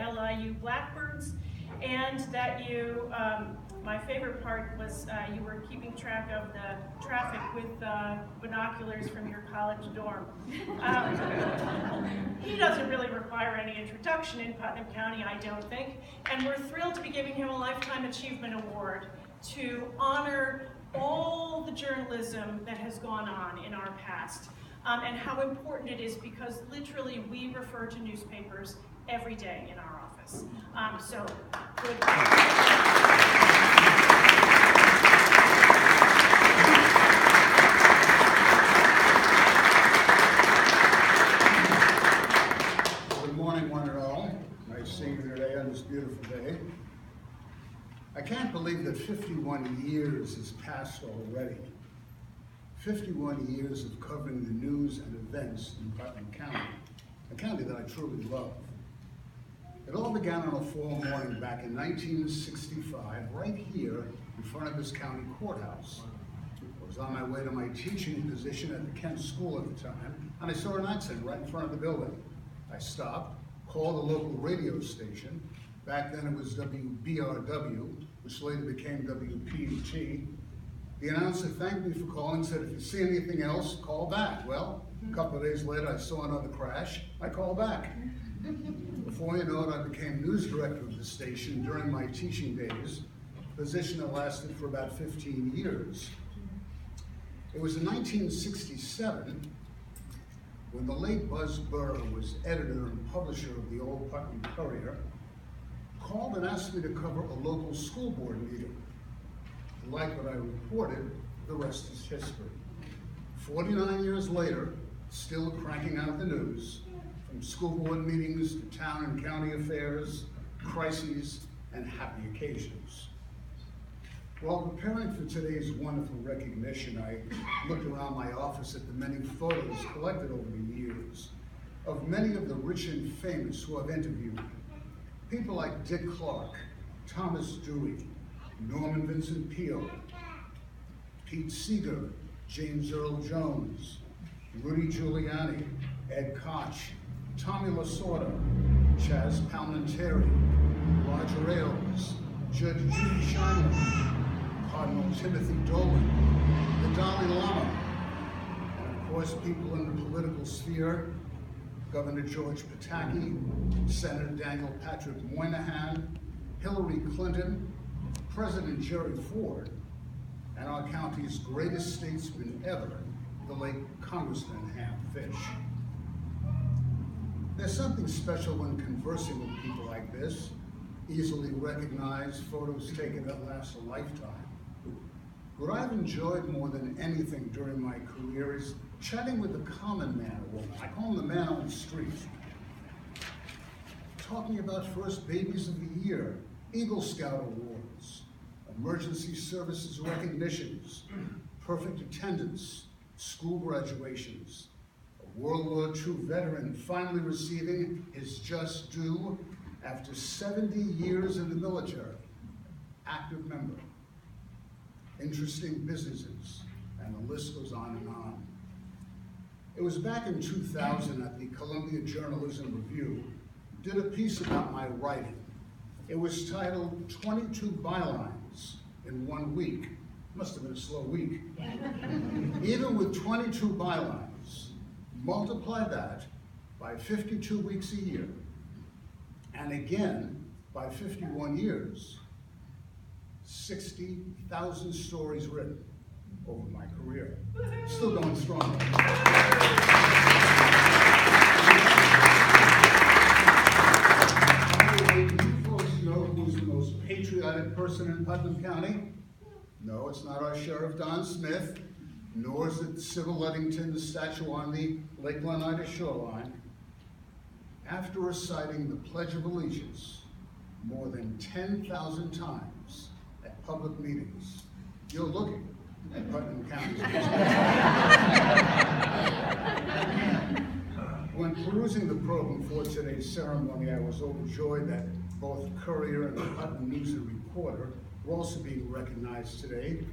LIU Blackbirds, and that you, my favorite part was you were keeping track of the traffic with binoculars from your college dorm. He doesn't really require any introduction in Putnam County, I don't think, and we're thrilled to be giving him a Lifetime Achievement Award to honor all the journalism that has gone on in our past, and how important it is, because literally we refer to newspapers every day in our office. So, good. Good morning, one and all. Nice seeing you today on this beautiful day. I can't believe that 51 years has passed already. 51 years of covering the news and events in Putnam County, a county that I truly love. It all began on a fall morning back in 1965, right here in front of this county courthouse. I was on my way to my teaching position at the Kent School at the time, and I saw an accident right in front of the building. I stopped, called the local radio station. Back then it was WBRW, which later became WPET. The announcer thanked me for calling, said, if you see anything else, call back. Well, a couple of days later, I saw another crash. I called back. Before you know it, I became news director of the station during my teaching days, a position that lasted for about 15 years. It was in 1967 when the late Buzz Burr was editor and publisher of the old Putnam Courier, called and asked me to cover a local school board meeting. Like what I reported, the rest is history. 49 years later, still cranking out the news, from school board meetings to town and county affairs, crises, and happy occasions. While preparing for today's wonderful recognition, I looked around my office at the many photos collected over the years of many of the rich and famous who I've interviewed. People like Dick Clark, Thomas Dewey, Norman Vincent Peale, Pete Seeger, James Earl Jones, Rudy Giuliani, Ed Koch, Tommy Lasorda, Chaz Palminteri, Roger Ailes, Judge Judy Schuyler, Cardinal Timothy Dolan, the Dalai Lama, and of course people in the political sphere, Governor George Pataki, Senator Daniel Patrick Moynihan, Hillary Clinton, President Jerry Ford, and our county's greatest statesman ever, the late Congressman Ham Fish. There's something special when conversing with people like this, easily recognized, photos taken that last a lifetime. What I've enjoyed more than anything during my career is chatting with the common man or woman. I call him the man on the street. Talking about first babies of the year, Eagle Scout awards, emergency services recognitions, perfect attendance, school graduations, a World War II veteran finally receiving his just due after 70 years in the military, active member, interesting businesses, and the list goes on and on. It was back in 2000 that the Columbia Journalism Review did a piece about my writing. It was titled 22 Bylines in 1 week. Must have been a slow week. Even with 22 bylines, multiply that by 52 weeks a year, and again by 51 years, 60,000 stories written over my career. Still going strong. You folks know who's the most patriotic person in Putnam County? No, it's not our Sheriff Don Smith, nor is it Sybil Ludington, the statue on the Lake Oneida shoreline. After reciting the Pledge of Allegiance more than 10,000 times at public meetings, you're looking at Putnam County's When perusing the program for today's ceremony, I was overjoyed that both the Courier and the Putnam News and Reporter were also being recognized today.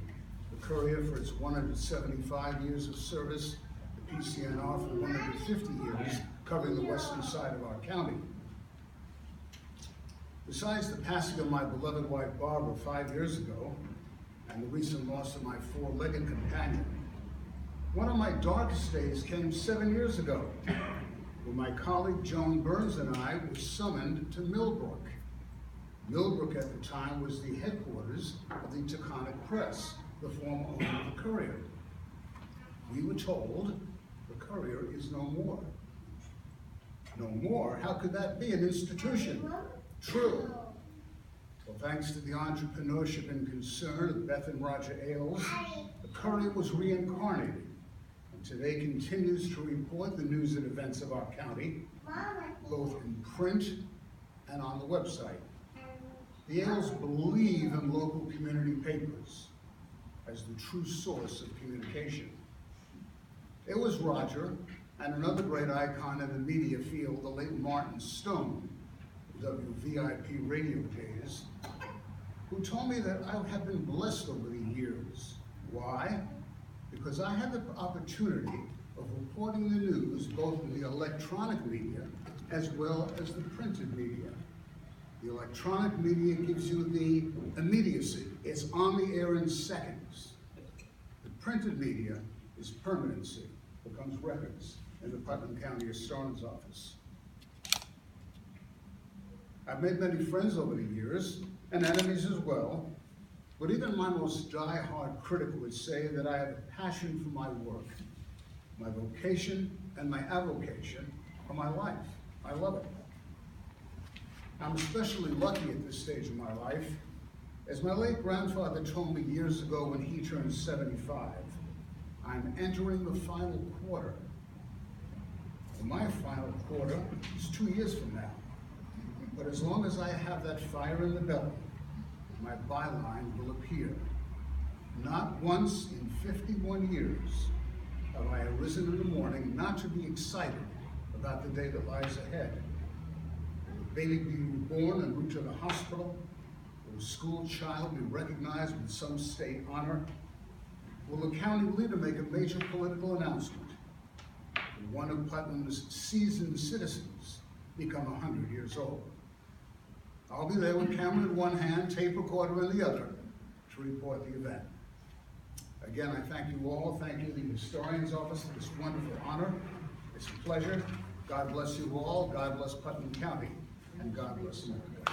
The Courier for its 175 years of service, the PCNR for 150 years, covering the western side of our county. Besides the passing of my beloved wife Barbara 5 years ago, and the recent loss of my four-legged companion, one of my darkest days came 7 years ago, when my colleague Joan Burns and I were summoned to Millbrook. Millbrook at the time was the headquarters of the Taconic Press, the former owner of the Courier. We were told the Courier is no more. No more? How could that be? An institution. True. Well, thanks to the entrepreneurship and concern of Beth and Roger Ailes, the Courier was reincarnated, and today continues to report the news and events of our county, both in print and on the website. The Ailes believe in local community papers as the true source of communication. It was Roger and another great icon in the media field, the late Martin Stone, WVIP radio days, who told me that I have been blessed over the years. Why? Because I had the opportunity of reporting the news both in the electronic media as well as the printed media. The electronic media gives you the immediacy. It's on the air in seconds. The printed media is permanency, becomes records in the Putnam County Historian's Office. I've made many friends over the years, and enemies as well, but even my most die-hard critic would say that I have a passion for my work, my vocation, and my avocation for my life. I love it. I'm especially lucky at this stage of my life, as my late grandfather told me years ago when he turned 75, I'm entering the final quarter. And my final quarter is 2 years from now. But as long as I have that fire in the belly, my byline will appear. Not once in 51 years have I arisen in the morning not to be excited about the day that lies ahead. Will the baby be reborn en route to the hospital? Will a school child be recognized with some state honor? Will the county leader make a major political announcement? Will one of Putnam's seasoned citizens become 100 years old? I'll be there with camera in one hand, tape recorder in the other, to report the event. Again, I thank you all. Thank you, the Historian's Office, for this wonderful honor. It's a pleasure. God bless you all. God bless Putnam County, and God bless America.